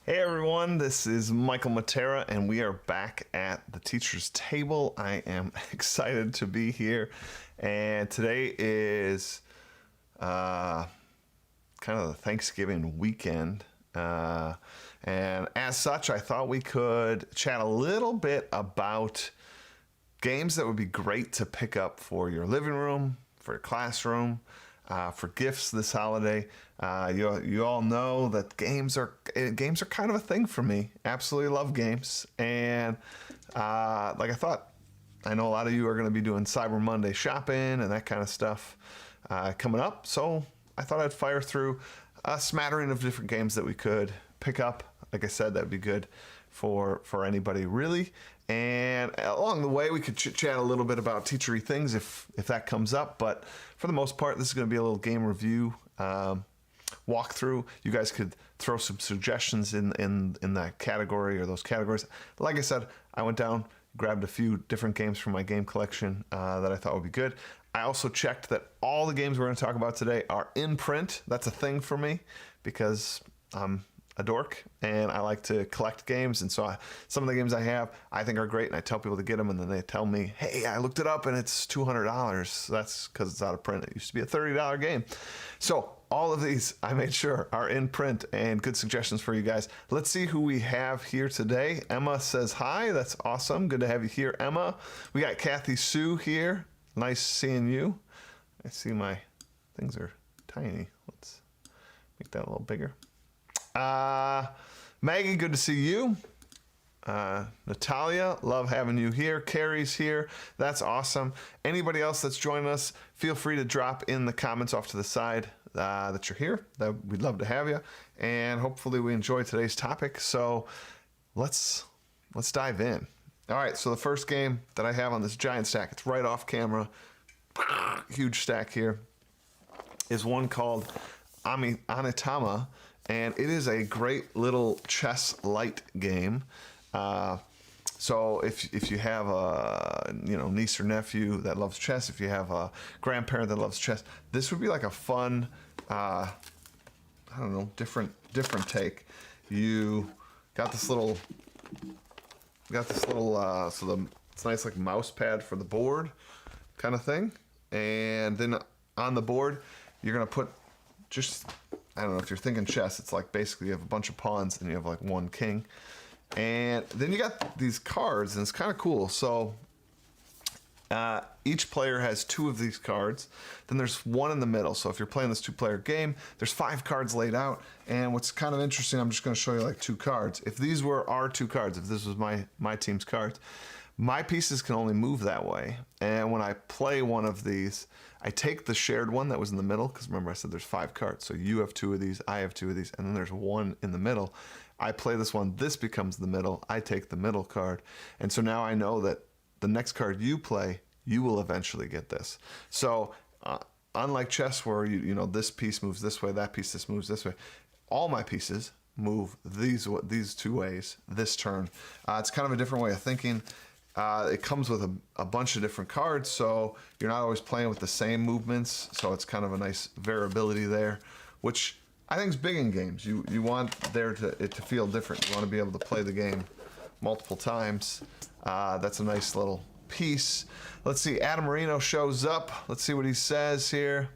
Hey everyone, this is Michael Matera, and we are back at the teacher's table. I am excited to be here, and today is kind of the Thanksgiving weekend, and as such, I thought we could chat a little bit about games that would be great to pick up for your living room, for your classroom, for gifts this holiday. You all know that games are kind of a thing for me. Absolutely love games, and like I know a lot of you are going to be doing Cyber Monday shopping and that kind of stuff coming up. So I thought I'd fire through a smattering of different games that we could pick up. Like I said, that'd be good for anybody really. And along the way, we could chat a little bit about teachery things if that comes up. But for the most part, this is going to be a little game review walkthrough. You guys could throw some suggestions in that category or those categories. Like I said, I went down, grabbed a few different games from my game collection that I thought would be good. I also checked that all the games we're going to talk about today are in print. That's a thing for me because I'm a dork and I like to collect games, and so some of the games I have I think are great, and I tell people to get them, and then they tell me, hey, I looked it up and it's $200. That's because it's out of print. It used to be a $30 game. So all of these I made sure are in print and good suggestions for you guys. Let's see who we have here today. Emma says hi. That's awesome. Good to have you here, Emma. We got Kathy Sue here. Nice seeing you. I see my things are tiny. Let's make that a little bigger. Maggie, good to see you. Natalia, love having you here. Carrie's here. That's awesome. Anybody else that's joining us, feel free to drop in the comments off to the side that you're here. We'd love to have you. And hopefully we enjoy today's topic. So let's dive in. All right, so the first game that I have on this giant stack, it's right off camera, huge stack here, is one called Onitama. And it is a great little chess light game. So if you have a niece or nephew that loves chess, if you have a grandparent that loves chess, this would be like a fun, I don't know, different take. You got this little, it's nice like mouse pad for the board kind of thing. And then on the board, you're gonna put just, I don't know, if you're thinking chess, it's like basically you have a bunch of pawns and you have like one king. And then you got these cards, and it's kind of cool. So each player has 2 of these cards. Then there's one in the middle. So if you're playing this 2-player game, there's 5 cards laid out. And what's kind of interesting, I'm just going to show you like 2 cards. If these were our 2 cards, if this was my team's cards, my pieces can only move that way. And when I play one of these, I take the shared one that was in the middle, because remember I said there's 5 cards. So you have 2 of these, I have 2 of these, and then there's one in the middle. I play this one, this becomes the middle, I take the middle card. And so now I know that the next card you play, you will eventually get this. So unlike chess where you know this piece moves this way, that piece moves this way, all my pieces move these 2 ways this turn. It's kind of a different way of thinking. It comes with a bunch of different cards, so you're not always playing with the same movements, so it's kind of a nice variability there, which I think is big in games. You want it to feel different. You want to be able to play the game multiple times. That's a nice little piece. Let's see, Adam Marino shows up. Let's see what he says here.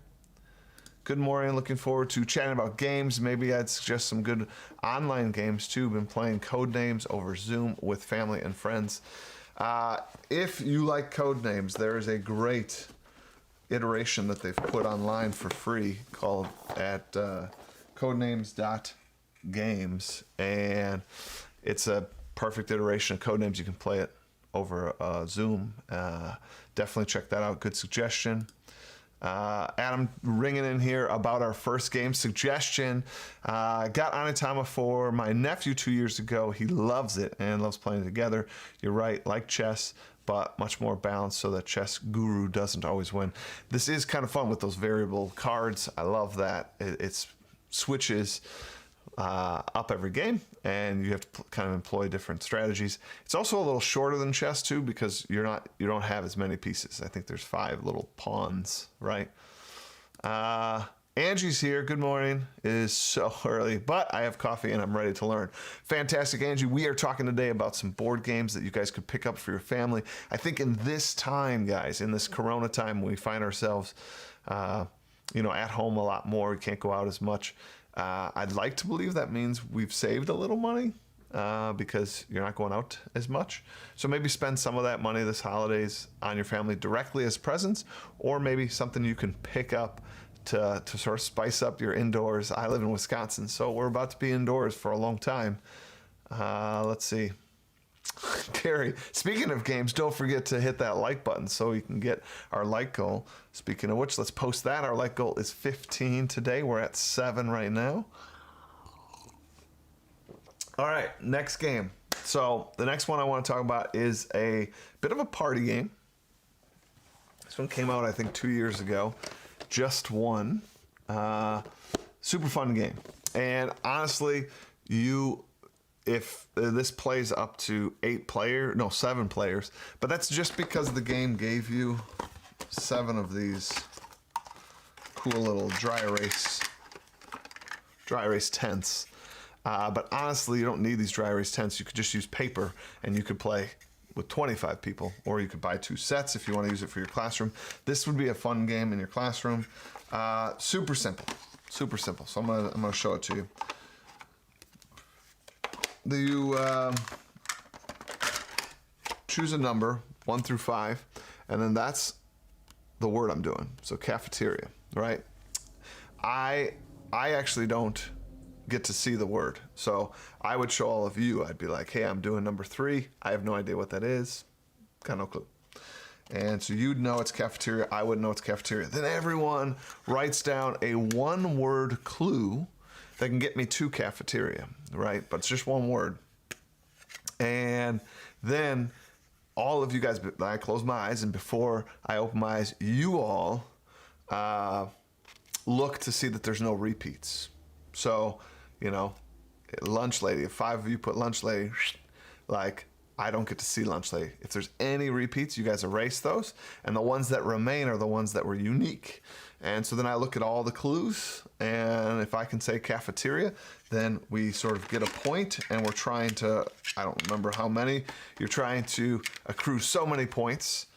Good morning, looking forward to chatting about games. Maybe I'd suggest some good online games too. Been playing Codenames over Zoom with family and friends. If you like Codenames, there is a great iteration that they've put online for free called at codenames.games, and it's a perfect iteration of Codenames. You can play it over Zoom. Definitely check that out. Good suggestion. Adam ringing in here about our first game suggestion. Got Onitama for my nephew 2 years ago. He loves it and loves playing together. You're right, like chess, but much more balanced so that chess guru doesn't always win. This is kind of fun with those variable cards. I love that. It switches up every game, and you have to kind of employ different strategies. It's also a little shorter than chess too, because you don't have as many pieces. I think there's 5 little pawns, right? Angie's here. Good morning. It is so early, but I have coffee and I'm ready to learn. Fantastic, Angie. We are talking today about some board games that you guys could pick up for your family. I think in this time, guys, in this Corona time, we find ourselves, at home a lot more. We can't go out as much. I'd like to believe that means we've saved a little money because you're not going out as much. So maybe spend some of that money this holidays on your family directly as presents, or maybe something you can pick up to sort of spice up your indoors. I live in Wisconsin, so we're about to be indoors for a long time. Let's see. Gary, speaking of games, don't forget to hit that like button so we can get our like goal. Speaking of which, let's post that. Our like goal is 15 today. We're at 7 right now. All right, next game. So the next one I want to talk about is a bit of a party game. This one came out, I think, 2 years ago. Just one. Super fun game. And honestly, if this plays up to 7 players, but that's just because the game gave you 7 of these cool little dry erase tents. But honestly, you don't need these dry erase tents. You could just use paper and you could play with 25 people, or you could buy 2 sets if you want to use it for your classroom. This would be a fun game in your classroom. Super simple. So I'm gonna show it to you. You choose a number 1 through 5, and then that's the word I'm doing. So cafeteria, right? I actually don't get to see the word, so I would show all of you. I'd be like, hey, I'm doing number 3. I have no idea what that is. Got no clue. And so you'd know it's cafeteria. I wouldn't know it's cafeteria. Then everyone writes down a 1-word clue that can get me to cafeteria, right? But it's just 1 word. And then all of you guys, I close my eyes, and before I open my eyes, you all look to see that there's no repeats. So, lunch lady, if 5 of you put lunch lady, like, I don't get to see lunch lady. If there's any repeats, you guys erase those, and the ones that remain are the ones that were unique. And so then I look at all the clues, and if I can say cafeteria, then we sort of get a point, and we're trying to, I don't remember how many, you're trying to accrue so many points.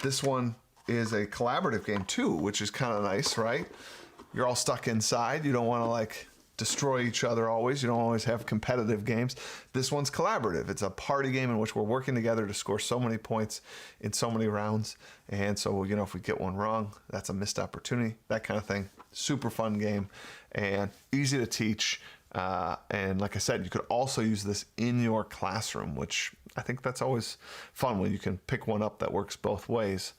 This one is a collaborative game too, which is kind of nice, right? You're all stuck inside. You don't want to destroy each other always. You don't always have competitive games. This one's collaborative. It's a party game in which we're working together to score so many points in so many rounds. And so, if we get one wrong, that's a missed opportunity, that kind of thing. Super fun game and easy to teach. And like I said, you could also use this in your classroom, which I think that's always fun when you can pick one up that works both ways.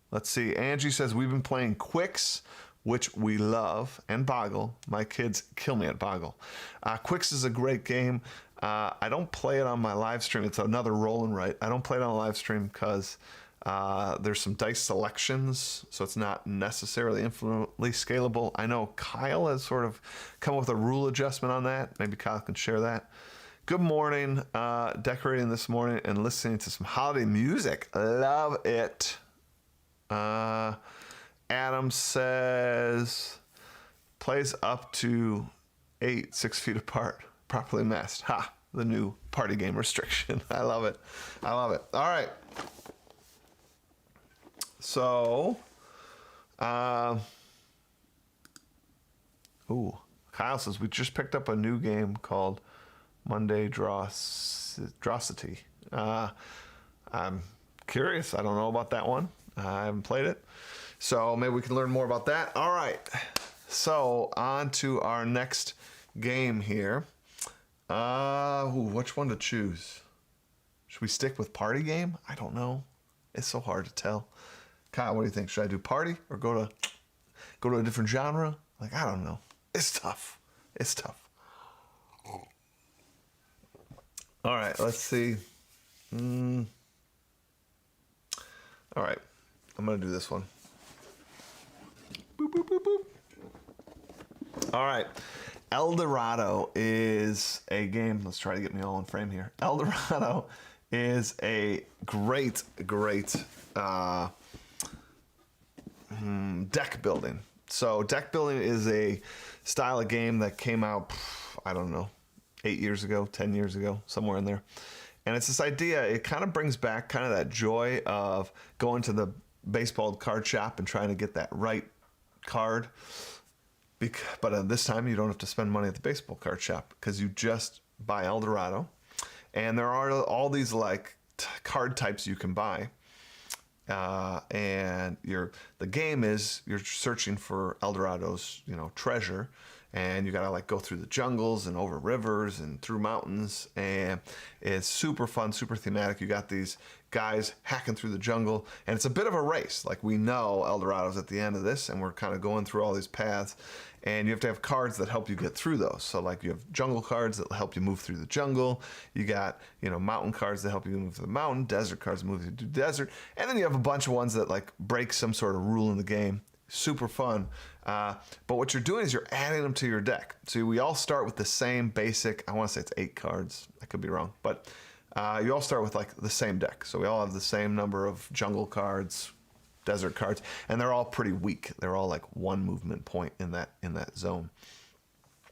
Let's see. Angie says, we've been playing Quicks, which we love, and Boggle. My kids kill me at Boggle. Quicks is a great game. I don't play it on my live stream. It's another roll and write. I don't play it on a live stream because there's some dice selections, so it's not necessarily infinitely scalable. I know Kyle has sort of come up with a rule adjustment on that. Maybe Kyle can share that. Good morning. Decorating this morning and listening to some holiday music. Love it. Adam says, plays up to 8, 6 feet apart, properly masked. Ha, the new party game restriction. I love it. All right. So, Kyle says, we just picked up a new game called Monday Drosity. I'm curious. I don't know about that one. I haven't played it. So maybe we can learn more about that. All right. So on to our next game here. Which one to choose? Should we stick with party game? I don't know. It's so hard to tell. Kyle, what do you think? Should I do party or go to a different genre? I don't know. It's tough. All right. Let's see. All right. I'm going to do this one. Boop, boop, boop, boop. All right. El Dorado is a game. Let's try to get me all in frame here. El Dorado is a great deck building. So deck building is a style of game that came out, I don't know, 8 years ago, 10 years ago, somewhere in there. And it's this idea, it kind of brings back kind of that joy of going to the baseball card shop and trying to get that right card. But this time you don't have to spend money at the baseball card shop because you just buy Eldorado. And there are all these like card types you can buy. And the game is you're searching for Eldorado's, treasure. And you gotta like go through the jungles and over rivers and through mountains, and it's super fun, super thematic. You got these guys hacking through the jungle, and it's a bit of a race. Like, we know El Dorado's at the end of this, and we're kind of going through all these paths, and you have to have cards that help you get through those. So like, you have jungle cards that help you move through the jungle. You got, mountain cards that help you move through the mountain, desert cards that move you through the desert, and then you have a bunch of ones that like break some sort of rule in the game. Super fun. But what you're doing is you're adding them to your deck. So we all start with the same basic, I want to say it's 8 cards. I could be wrong. But you all start with like the same deck. So we all have the same number of jungle cards, desert cards, and they're all pretty weak. They're all like 1 movement point in that zone.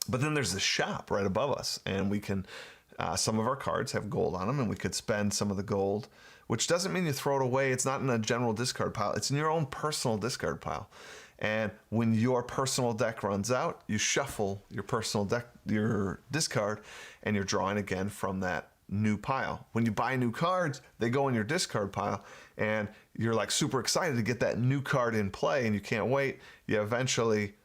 But then there's the shop right above us, and we can, some of our cards have gold on them, and we could spend some of the gold, which doesn't mean you throw it away. It's not in a general discard pile. It's in your own personal discard pile. And when your personal deck runs out, you shuffle your personal deck, your discard, and you're drawing again from that new pile. When you buy new cards, they go in your discard pile, and you're like super excited to get that new card in play, and you can't wait. You eventually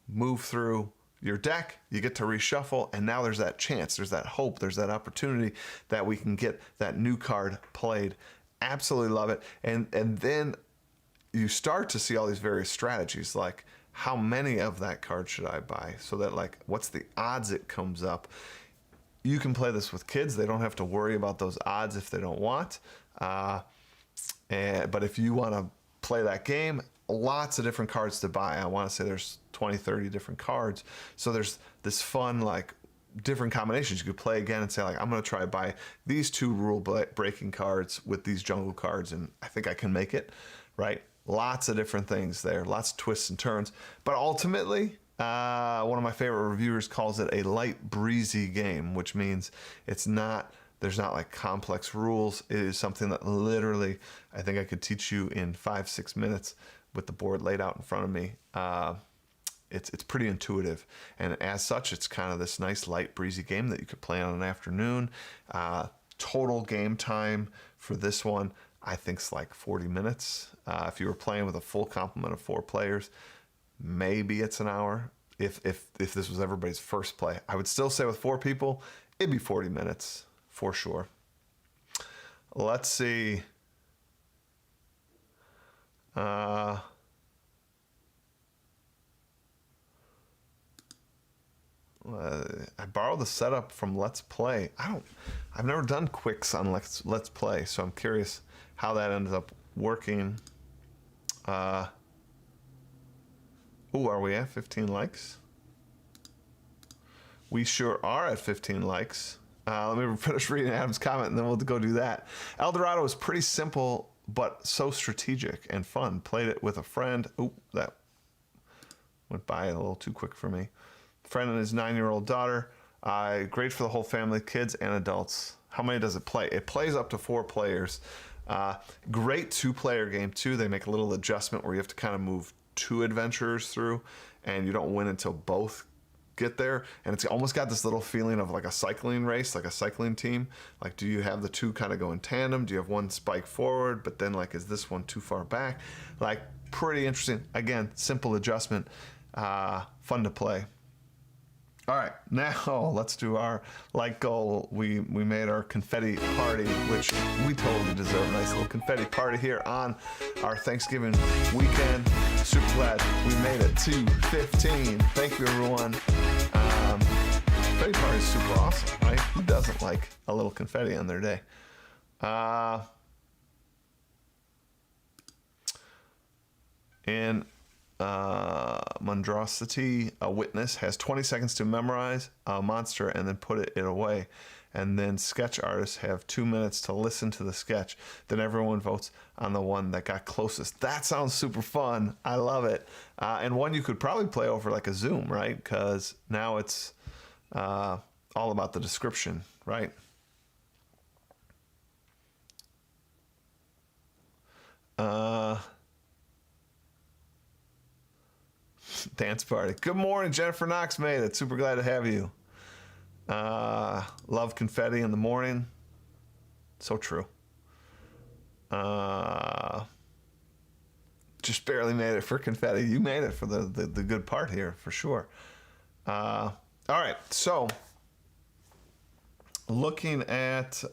move through your deck, you get to reshuffle, and now there's that chance, there's that hope, there's that opportunity that we can get that new card played. Absolutely love it. And then you start to see all these various strategies, like how many of that card should I buy, so that like, what's the odds it comes up. You can play this with kids. They don't have to worry about those odds if they don't want. But if you want to play that game, lots of different cards to buy. I want to say there's 20, 30 different cards. So there's this fun, like, different combinations. You could play again and say, like, I'm going to try to buy these 2 rule-breaking cards with these jungle cards, and I think I can make it, right? Lots of different things there, lots of twists and turns. But ultimately, one of my favorite reviewers calls it a light, breezy game, which means there's not like complex rules. It is something that literally, I think I could teach you in 5-6 minutes with the board laid out in front of me. It's pretty intuitive, and as such, it's kind of this nice, light, breezy game that you could play on an afternoon. Total game time for this one, I think, is like 40 minutes. If you were playing with a full complement of 4 players, maybe it's an hour. If this was everybody's first play, I would still say with 4 people, it'd be 40 minutes for sure. Let's see. I borrowed the setup from Let's Play. I've never done quicks on Let's Play, so I'm curious how that ends up working. Are we at 15 likes? We sure are at 15 likes. Let me finish reading Adam's comment, and then we'll go do that. El Dorado is pretty simple, but so strategic and fun. Played it with a friend. Oop, that went by a little too quick for me. Friend and his 9-year-old daughter. Great for the whole family, kids and adults. How many does it play? It plays up to 4 players. Great 2-player game too. They make a little adjustment where you have to kind of move 2 adventurers through, and you don't win until both get there. And it's almost got this little feeling of like a cycling race, like a cycling team. Like, do you have the 2 kind of go in tandem? Do you have one spike forward, but then like, is this one too far back? Like, pretty interesting. Again, simple adjustment, fun to play. All right, now let's do our like goal. We made our confetti party, which we totally deserve. A nice little confetti party here on our Thanksgiving weekend. Super glad we made it to 15. Thank you, everyone. Confetti party is super awesome, right? Who doesn't like a little confetti on their day? Monstrosity, a witness, has 20 seconds to memorize a monster and then put it away. and then sketch artists have 2 minutes to listen to the sketch. Then everyone votes on the one that got closest. That sounds super fun. I love it. And one you could probably play over like a Zoom, right? Because now it's all about the description, right? Dance party. Good morning, Jennifer Knox made it. Super glad to have you. Love confetti in the morning. So true. Just barely made it for confetti. You made it for the good part here, for sure. All right, so looking at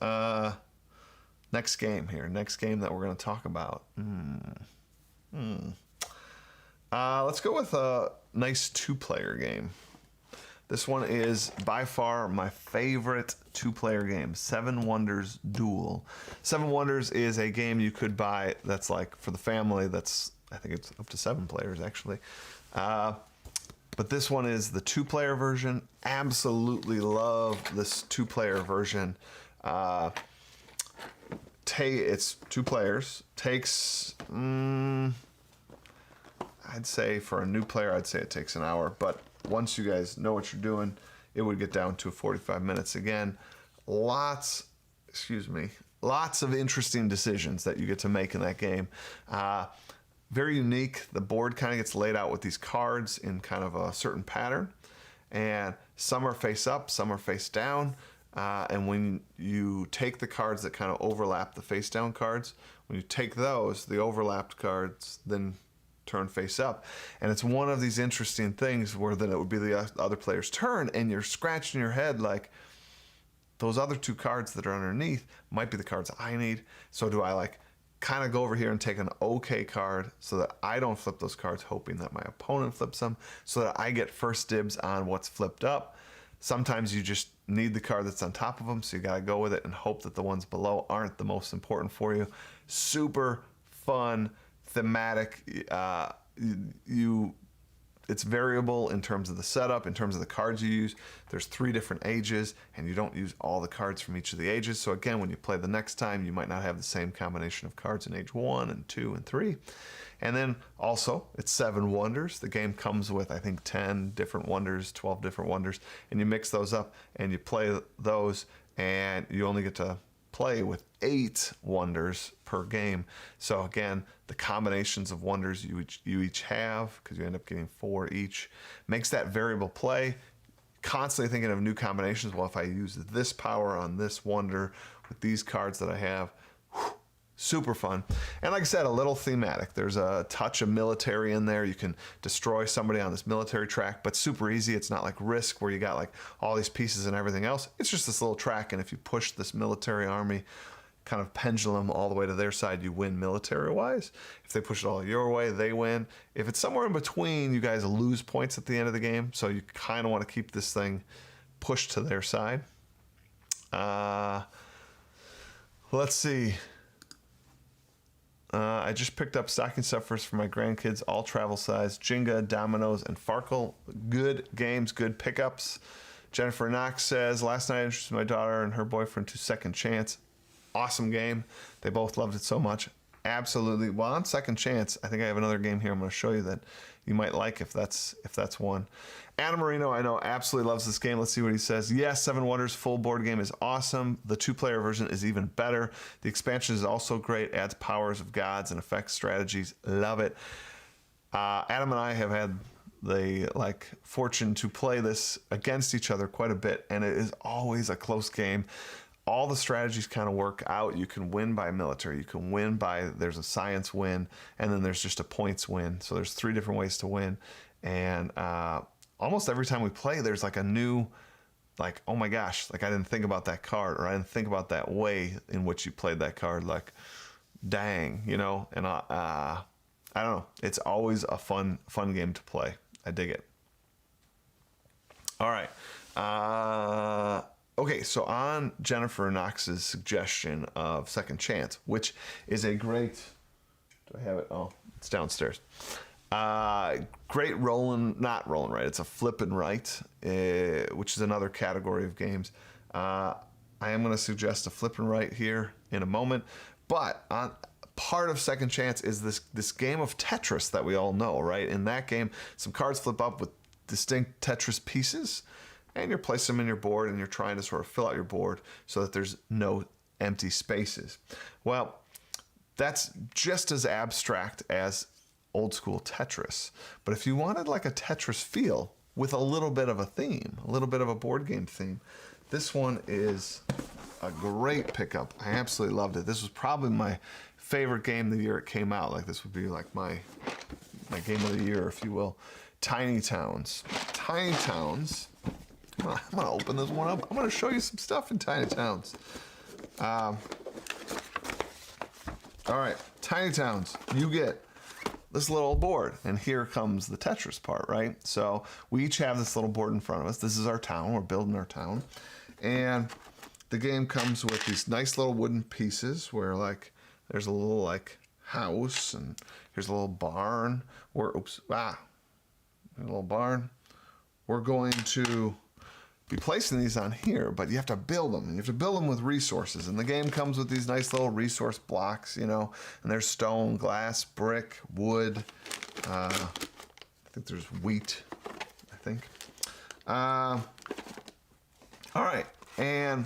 next game here. Next game that we're going to talk about. Let's go with a nice two-player game. This one is by far my favorite two-player game, Seven Wonders Duel. Seven Wonders is a game you could buy that's like for the family. That's, I think it's up to 7 players actually. But this one is the two-player version. Absolutely love this two-player version. It's 2 players. Takes, I'd say for a new player, I'd say it takes an hour. But once you guys know what you're doing, it would get down to 45 minutes again. Lots of interesting decisions that you get to make in that game. Very unique. The board kind of gets laid out with these cards in kind of a certain pattern. And some are face up, some are face down. And when you take the cards that kind of overlap the face down cards, when you take those, the overlapped cards then turn face up. And it's one of these interesting things where then it would be the other player's turn and you're scratching your head like, those other 2 cards that are underneath might be the cards I need. So do I like kind of go over here and take an okay card so that I don't flip those cards, hoping that my opponent flips them, so that I get first dibs on what's flipped up. Sometimes you just need the card that's on top of them, so you got to go with it and hope that the ones below aren't the most important for you. Super fun, thematic. It's variable in terms of the setup, in terms of the cards you use. There's 3 different ages, and you don't use all the cards from each of the ages. So again, when you play the next time, you might not have the same combination of cards in age 1 and 2 and 3. And then also, it's 7 wonders. The game comes with, I think, 10 different wonders, 12 different wonders, and you mix those up and you play those, and you only get to play with 8 wonders per game. So again, the combinations of wonders you each have, because you end up getting 4 each, makes that variable play. Constantly thinking of new combinations. Well, if I use this power on this wonder with these cards that I have, super fun. And like I said, a little thematic. There's a touch of military in there. You can destroy somebody on this military track, but super easy. It's not like Risk where you got like all these pieces and everything else. It's just this little track, and if you push this military army kind of pendulum all the way to their side, you win military-wise. If they push it all your way, they win. If it's somewhere in between, you guys lose points at the end of the game, so you kind of want to keep this thing pushed to their side. Let's see. I just picked up stocking stuffers for my grandkids, all travel size, Jenga, Dominoes, and Farkle. Good games, good pickups. Jennifer Knox says, last night I introduced my daughter and her boyfriend to Second Chance. Awesome game. They both loved it so much. Absolutely. Well, on Second Chance, I think I have another game here I'm going to show you that you might like if that's one. Adam Marino, I know, absolutely loves this game. Let's see what he says. Yes, Seven Wonders full board game is awesome. The 2-player version is even better. The expansion is also great. Adds powers of gods and effects strategies. Love it. Adam and I have had the fortune to play this against each other quite a bit, and it is always a close game. All the strategies kind of work out. You can win by military. You can win by, there's a science win, and then there's just a points win. So there's 3 different ways to win. And almost every time we play, there's like a new, like, oh my gosh, like I didn't think about that card, or I didn't think about that way in which you played that card. Like, dang, you know, and I don't know. It's always a fun game to play. I dig it. All right. Okay, so on Jennifer Knox's suggestion of Second Chance, which is a great, do I have it? Oh, it's downstairs. Great not rolling right. It's a flip and right, which is another category of games. I am going to suggest a flip and right here in a moment. But on part of Second Chance is this game of Tetris that we all know, right? In that game, some cards flip up with distinct Tetris pieces, and you place them in your board, and you're trying to sort of fill out your board so that there's no empty spaces. Well, that's just as abstract as old school Tetris. But if you wanted like a Tetris feel with a little bit of a theme, a little bit of a board game theme, this one is a great pickup. I absolutely loved it. This was probably my favorite game the year it came out. Like this would be like my game of the year, if you will. Tiny Towns. Tiny Towns. I'm gonna open this one up. I'm gonna show you some stuff in Tiny Towns. All right, Tiny Towns. You get this little board, and here comes the Tetris part, right? So we each have this little board in front of us. This is our town. We're building our town, and the game comes with these nice little wooden pieces where like there's a little like house, and here's a little barn. A little barn. We're going to be placing these on here, but you have to build them. And you have to build them with resources. And the game comes with these nice little resource blocks, you know, and there's stone, glass, brick, wood. I think there's wheat, I think. All right, and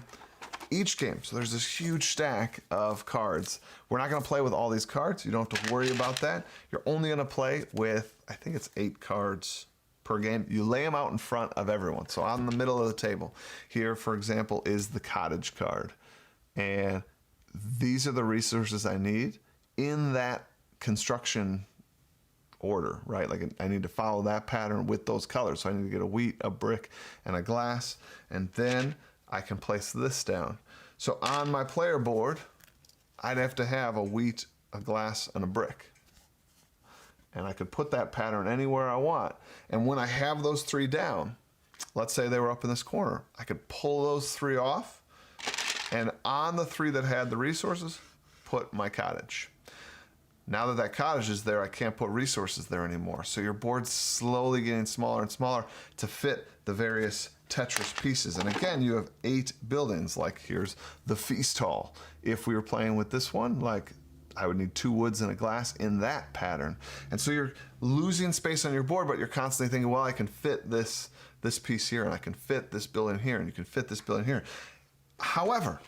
each game, so there's this huge stack of cards. We're not gonna play with all these cards. You don't have to worry about that. You're only gonna play with, I think it's 8 cards per game. You lay them out in front of everyone. So on the middle of the table, here, for example, is the cottage card. And these are the resources I need in that construction order, right? Like I need to follow that pattern with those colors. So I need to get a wheat, a brick, and a glass. And then I can place this down. So on my player board, I'd have to have a wheat, a glass, and a brick. And I could put that pattern anywhere I want. And when I have those 3 down, let's say they were up in this corner, I could pull those 3 off, and on the 3 that had the resources, put my cottage. Now that that cottage is there, I can't put resources there anymore. So your board's slowly getting smaller and smaller to fit the various Tetris pieces. And again, you have 8 buildings. Like here's the feast hall. If we were playing with this one, like I would need 2 woods and a glass in that pattern. And so you're losing space on your board, but you're constantly thinking, well, I can fit this piece here, and I can fit this building here, and you can fit this building here. However,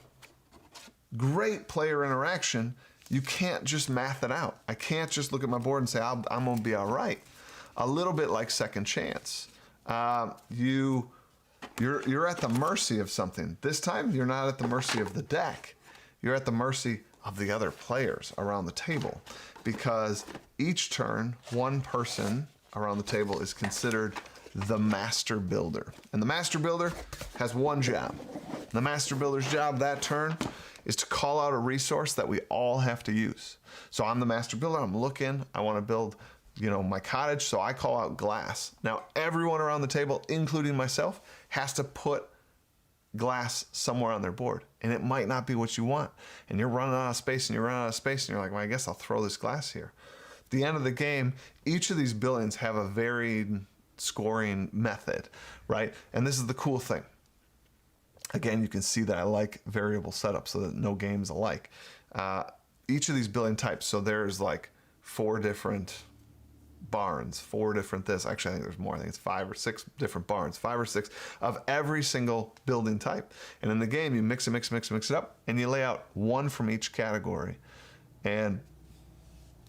great player interaction. You can't just math it out. I can't just look at my board and say, I'm gonna be all right. A little bit like Second Chance. You're at the mercy of something. This time, you're not at the mercy of the deck. You're at the mercy of the other players around the table, because each turn, one person around the table is considered the master builder. And the master builder has one job. The master builder's job that turn is to call out a resource that we all have to use. So I'm the master builder, I'm looking, I wanna build, you know, my cottage, so I call out glass. Now everyone around the table, including myself, has to put glass somewhere on their board, and it might not be what you want, and you're running out of space, and you're like, well, I guess I'll throw this glass here. At the end of the game, each of these buildings have a varied scoring method, right? And this is the cool thing. Again, you can see that I like variable setup so that no game's alike. Each of these building types, so there's like 4 different barns, 4 different this. Actually, I think there's more. I think it's 5 or 6 different barns, 5 or 6 of every single building type. And in the game, you mix it up, and you lay out 1 from each category. And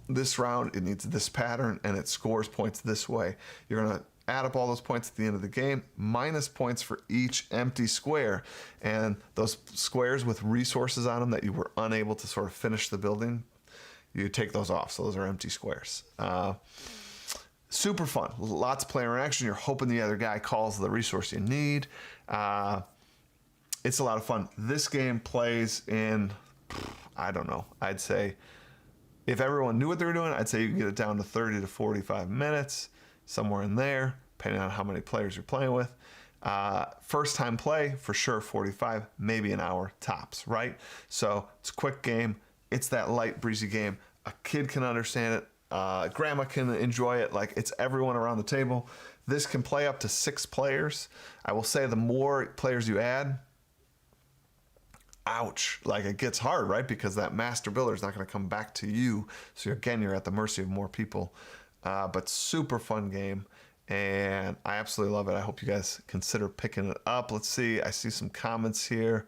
this round, it needs this pattern, and it scores points this way. You're gonna add up all those points at the end of the game, minus points for each empty square. And those squares with resources on them that you were unable to sort of finish the building, you take those off. So those are empty squares. Super fun. Lots of player interaction. You're hoping the other guy calls the resource you need. It's a lot of fun. This game plays in, I don't know, I'd say if everyone knew what they were doing, I'd say you can get it down to 30 to 45 minutes, somewhere in there, depending on how many players you're playing with. First time play, for sure 45, maybe an hour tops, right? So it's a quick game. It's that light, breezy game. A kid can understand it. Grandma can enjoy it. Like, it's everyone around the table. This can play up to 6 players. I will say the more players you add, ouch, like it gets hard, right? Because that master builder is not going to come back to you. So again, you're at the mercy of more people. But super fun game, and I absolutely love it. I hope you guys consider picking it up. Let's see. I see some comments here.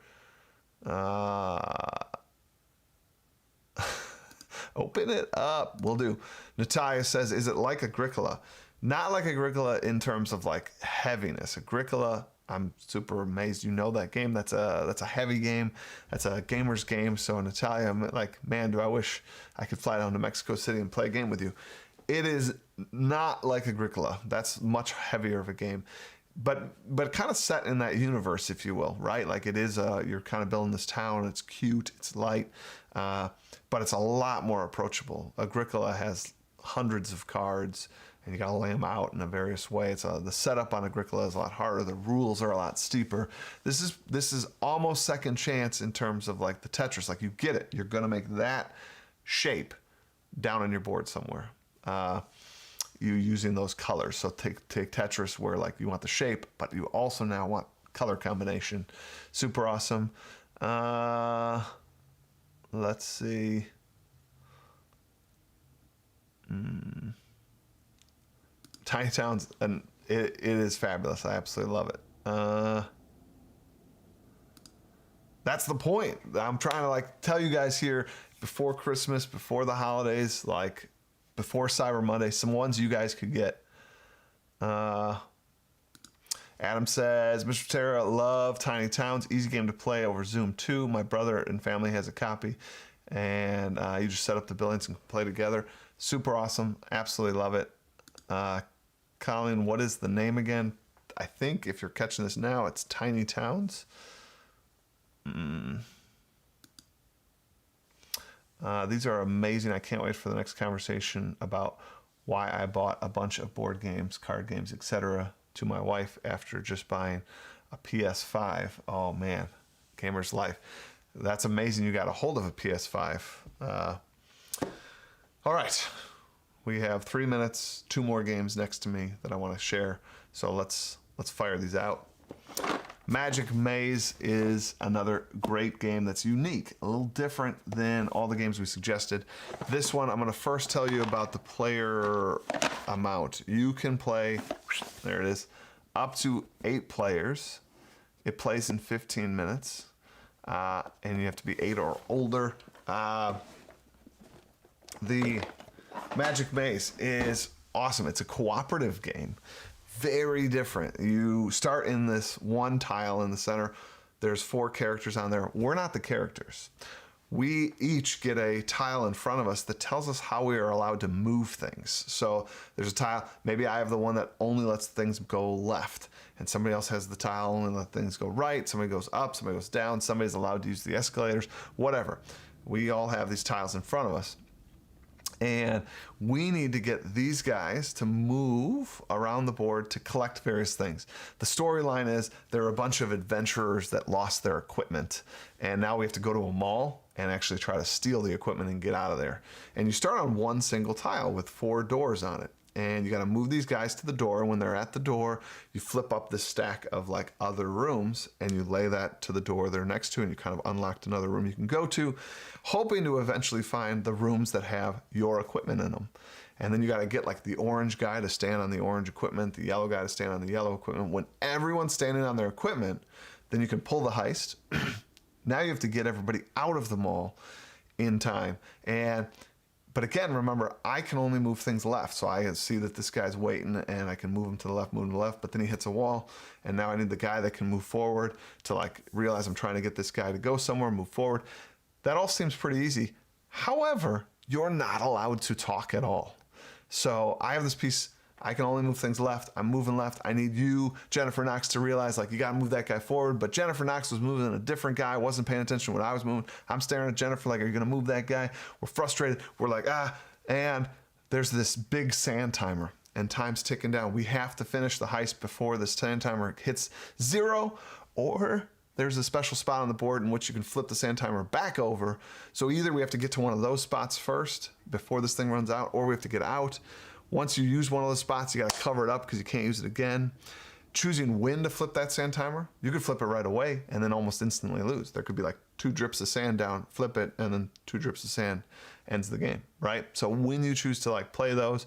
Open it up. Will do. Natalia says, is it like Agricola? Not like Agricola in terms of like heaviness. Agricola, I'm super amazed you know that game. That's a heavy game. That's a gamer's game. So Natalia, I'm like, man, do I wish I could fly down to Mexico City and play a game with you. It is not like Agricola. That's much heavier of a game, but kind of set in that universe, if you will, right? Like it is, you're kind of building this town. It's cute, it's light, but it's a lot more approachable. Agricola has hundreds of cards, and you got to lay them out in a various way. It's the setup on Agricola is a lot harder. The rules are a lot steeper. This is almost second chance in terms of like the Tetris. Like you get it. You're gonna make that shape down on your board somewhere. You using those colors. So take Tetris where like you want the shape, but you also now want color combination. Super awesome. Let's see. Tiny Towns, and it is fabulous. I absolutely love it. That's the point. I'm trying to like tell you guys here before Christmas, before the holidays, like before Cyber Monday, some ones you guys could get. Adam says, Mr. Matera, love Tiny Towns. Easy game to play over Zoom too. My brother and family has a copy, and you just set up the buildings and play together. Super awesome. Absolutely love it. Colin, what is the name again? I think if you're catching this now, it's Tiny Towns. These are amazing. I can't wait for the next conversation about why I bought a bunch of board games, card games, etc. to my wife after just buying a PS5. Oh man, gamer's life. That's amazing you got a hold of a PS5. All right, we have 3 minutes, 2 more games next to me that I want to share. So let's fire these out. Magic Maze is another great game that's unique, a little different than all the games we suggested. This one, I'm going to first tell you about the player amount. You can play, there it is, up to 8 players. It plays in 15 minutes, and you have to be 8 or older. The Magic Maze is awesome. It's a cooperative game. Very different. You start in this one tile in the center. There's 4 characters on there. We're not the characters. We each get a tile in front of us that tells us how we are allowed to move things. So there's a tile, maybe I have the one that only lets things go left, and somebody else has the tile only let things go right, somebody goes up, somebody goes down, somebody's allowed to use the escalators, whatever. We all have these tiles in front of us. And we need to get these guys to move around the board to collect various things. The storyline is there are a bunch of adventurers that lost their equipment, and now we have to go to a mall and actually try to steal the equipment and get out of there. And you start on one single tile with 4 doors on it. And you got to move these guys to the door. When they're at the door, you flip up this stack of like other rooms and you lay that to the door they're next to, and you kind of unlocked another room you can go to, hoping to eventually find the rooms that have your equipment in them. And then you got to get like the orange guy to stand on the orange equipment, the yellow guy to stand on the yellow equipment. When everyone's standing on their equipment, then you can pull the heist. Now you have to get everybody out of the mall in time. But again, remember, I can only move things left. So I see that this guy's waiting and I can move him to the left, move him to the left, but then he hits a wall. And now I need the guy that can move forward to like realize I'm trying to get this guy to go somewhere, move forward. That all seems pretty easy. However, you're not allowed to talk at all. So I have this piece, I can only move things left. I'm moving left. I need you, Jennifer Knox, to realize like you got to move that guy forward. But Jennifer Knox was moving a different guy. Wasn't paying attention to what I was moving. I'm staring at Jennifer like, are you going to move that guy? We're frustrated. We're like, and there's this big sand timer and time's ticking down. We have to finish the heist before this sand timer hits 0, or there's a special spot on the board in which you can flip the sand timer back over. So either we have to get to one of those spots first before this thing runs out, or we have to get out. Once you use one of those spots, you got to cover it up because you can't use it again. choosing when to flip that sand timer, you could flip it right away and then almost instantly lose. There could be like 2 drips of sand down, flip it, and then 2 drips of sand, ends the game, right? So when you choose to like play those,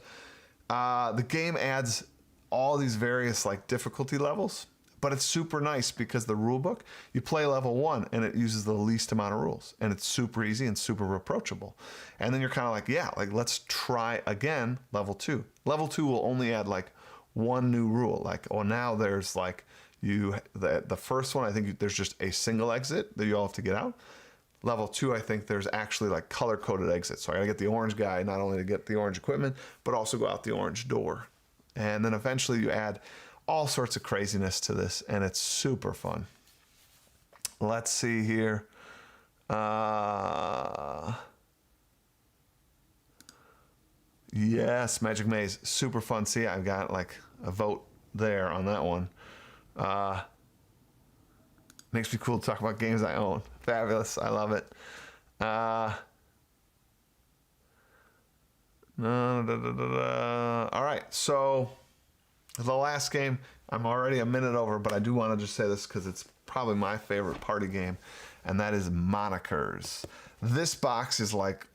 the game adds all these various like difficulty levels, but it's super nice because the rule book, you play level 1 and it uses the least amount of rules, and it's super easy and super approachable. And then you're kind of like, yeah, like let's try again level 2. Level 2 will only add like 1 new rule. Like, oh, now there's like the first one, I think there's just a single exit that you all have to get out. Level 2, I think there's actually like color-coded exits. So I gotta get the orange guy, not only to get the orange equipment, but also go out the orange door. And then eventually you add all sorts of craziness to this, and it's super fun. Let's see here. Yes, Magic Maze, super fun. See, I've got like a vote there on that one. Makes me cool to talk about games I own. Fabulous, I love it. All right, so the last game, I'm already a minute over, but I do want to just say this because it's probably my favorite party game, and that is Monikers. This box is like,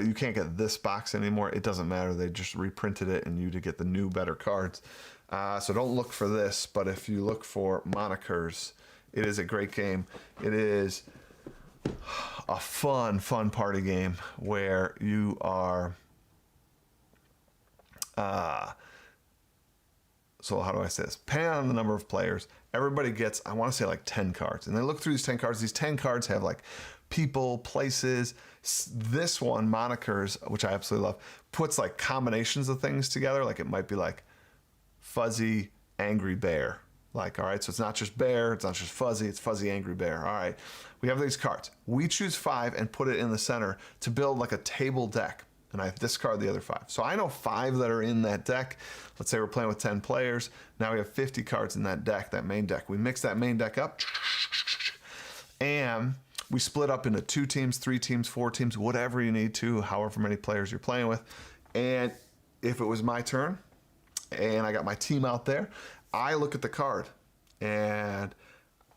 you can't get this box anymore. It doesn't matter. They just reprinted it and you to get the new, better cards. So don't look for this, but if you look for Monikers, it is a great game. It is a fun party game where you are, so how do I say this? Depending on the number of players, everybody gets, I want to say like 10 cards. And they look through these 10 cards. These 10 cards have like people, places. This one, Monikers, which I absolutely love, puts like combinations of things together. Like it might be like fuzzy, angry bear. Like, all right, so it's not just bear, it's not just fuzzy, it's fuzzy, angry bear. All right, we have these cards. We choose 5 and put it in the center to build like a table deck. And I discard the other 5. So I know 5 that are in that deck. Let's say we're playing with 10 players. Now we have 50 cards in that deck, that main deck. We mix that main deck up, and we split up into 2 teams, 3 teams, 4 teams, whatever you need to, however many players you're playing with. And if it was my turn and I got my team out there, I look at the card, and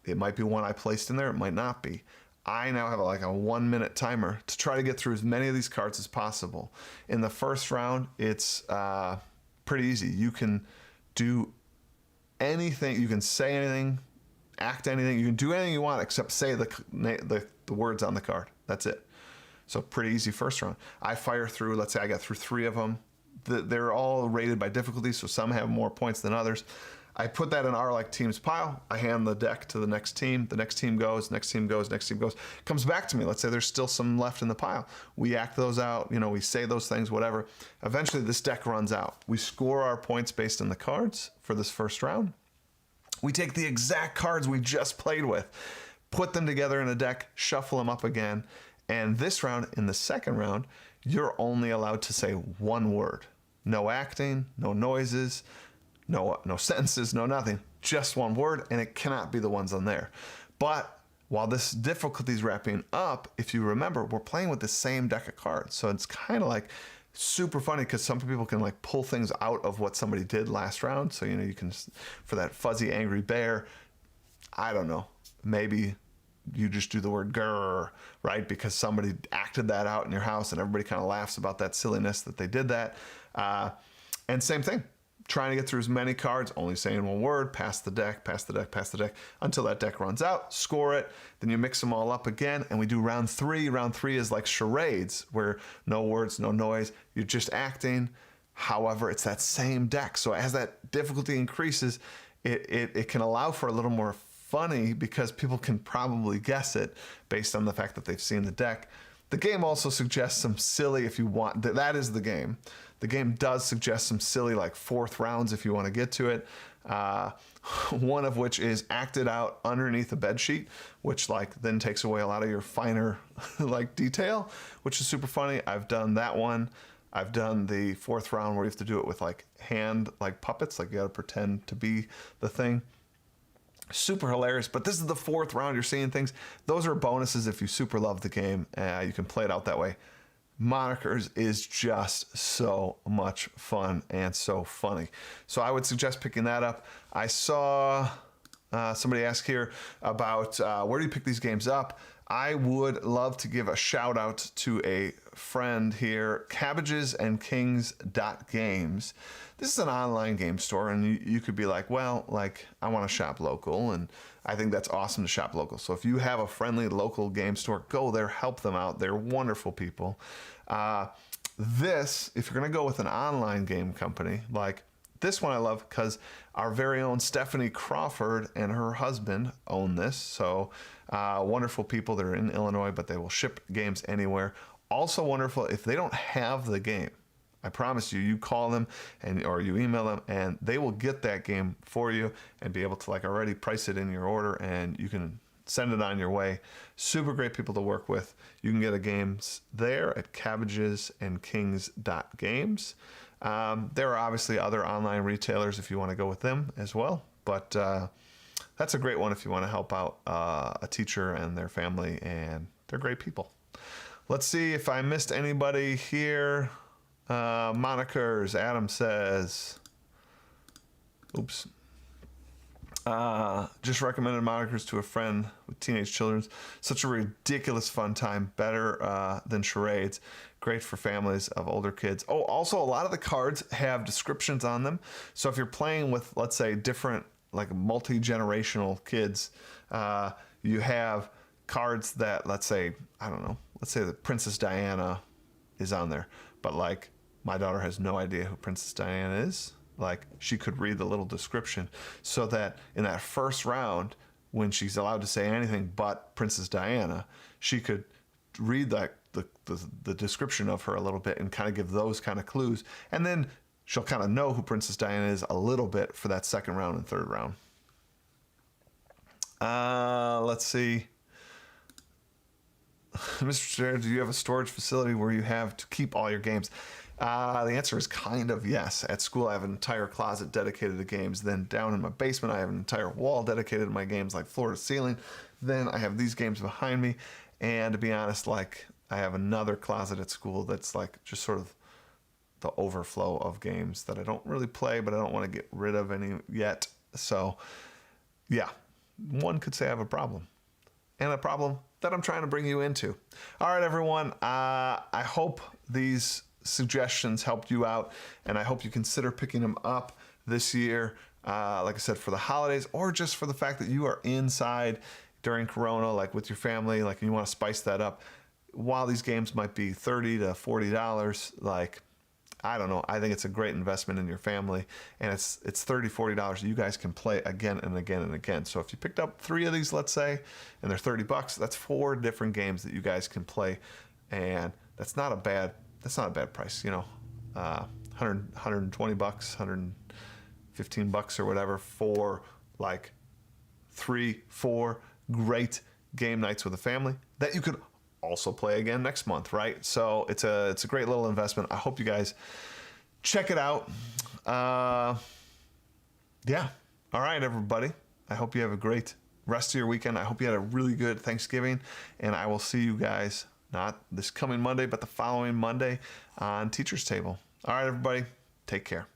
it might be one I placed in there, it might not be. I now have like a 1-minute timer to try to get through as many of these cards as possible. In the first round, it's pretty easy. You can do anything, you can say anything, act anything, you can do anything you want except say the words on the card. That's it. So pretty easy first round. I fire through, let's say I got through 3 of them. They're all rated by difficulty, so some have more points than others. I put that in our like team's pile. I hand the deck to the next team. The next team goes, next team goes, next team goes. Comes back to me. Let's say there's still some left in the pile. We act those out. You know, we say those things, whatever. Eventually, this deck runs out. We score our points based on the cards for this first round. We take the exact cards we just played with, put them together in a deck, shuffle them up again. And this round, in the second round, you're only allowed to say 1 word. No acting, no noises, no sentences, no nothing, just 1 word, and it cannot be the ones on there. But while this difficulty is wrapping up, if you remember, we're playing with the same deck of cards. So it's kind of like super funny because some people can like pull things out of what somebody did last round. So, you know, you can, for that fuzzy, angry bear, I don't know, maybe you just do the word grrr, right? Because somebody acted that out in your house and everybody kind of laughs about that silliness that they did that. And same thing. Trying to get through as many cards, only saying 1 word, pass the deck, pass the deck, pass the deck, until that deck runs out, score it, then you mix them all up again, and we do round 3. Round 3 is like charades, where no words, no noise, you're just acting. However, it's that same deck. So as that difficulty increases, it can allow for a little more funny because people can probably guess it based on the fact that they've seen the deck. The game also suggests some silly, if you want, that is the game. The game does suggest some silly like 4th rounds if you want to get to it. One of which is acted out underneath a bed sheet, which like then takes away a lot of your finer like detail, which is super funny. I've done that one. I've done the 4th round where you have to do it with like hand like puppets, like you got to pretend to be the thing. Super hilarious, but this is the 4th round. You're seeing things. Those are bonuses if you super love the game. You can play it out that way. monikers is just so much fun and so funny. So I would suggest picking that up. I saw somebody ask here about where do you pick these games up? I would love to give a shout out to a friend here, cabbagesandkings.games. This is an online game store, and you could be like, well, like, I want to shop local, and I think that's awesome to shop local. So if you have a friendly local game store, go there, help them out. They're wonderful people. If you're going to go with an online game company, like this one I love because our very own Stephanie Crawford and her husband own this. So wonderful people. They're in Illinois, but they will ship games anywhere. Also wonderful if they don't have the game. I promise you, you call them or you email them and they will get that game for you and be able to like already price it in your order, and you can send it on your way. Super great people to work with. You can get the games there at cabbagesandkings.games. There are obviously other online retailers if you want to go with them as well, but that's a great one if you want to help out a teacher and their family, and they're great people. Let's see if I missed anybody here. Monikers, Adam says, oops. Just recommended monikers to a friend with teenage children. Such a ridiculous fun time. Better than charades. Great for families of older kids. Oh, also a lot of the cards have descriptions on them. So if you're playing with, let's say, different like multi-generational kids, you have cards that, let's say, I don't know, let's say that Princess Diana is on there. But like my daughter has no idea who Princess Diana is. Like she could read the little description so that in that first round, when she's allowed to say anything but Princess Diana, she could read like the description of her a little bit and kind of give those kind of clues. And then she'll kind of know who Princess Diana is a little bit for that second round and third round. Let's see. Mr. Chair, do you have a storage facility where you have to keep all your games? The answer is kind of yes. At school, I have an entire closet dedicated to games. Then down in my basement, I have an entire wall dedicated to my games, like floor to ceiling. Then I have these games behind me. And to be honest, like I have another closet at school that's like just sort of the overflow of games that I don't really play, but I don't want to get rid of any yet. So yeah, one could say I have a problem. And a problem that I'm trying to bring you into. All right, everyone. I hope these suggestions helped you out, and I hope you consider picking them up this year, like I said, for the holidays, or just for the fact that you are inside during Corona, like with your family, like and you want to spice that up. While these games might be $30 to $40, like I don't know, I think it's a great investment in your family, and it's $30, $40 you guys can play again and again and again. So if you picked up 3 of these, let's say, and they're $30, that's 4 different games that you guys can play, and that's not a bad price, you know. 120 bucks, 115 bucks or whatever for like 3, 4 great game nights with a family that you could also play again next month, right? So it's a great little investment. I hope you guys check it out. Yeah. All right, everybody. I hope you have a great rest of your weekend. I hope you had a really good Thanksgiving, and I will see you guys not this coming Monday, but the following Monday on Teacher's Table. All right, everybody. Take care.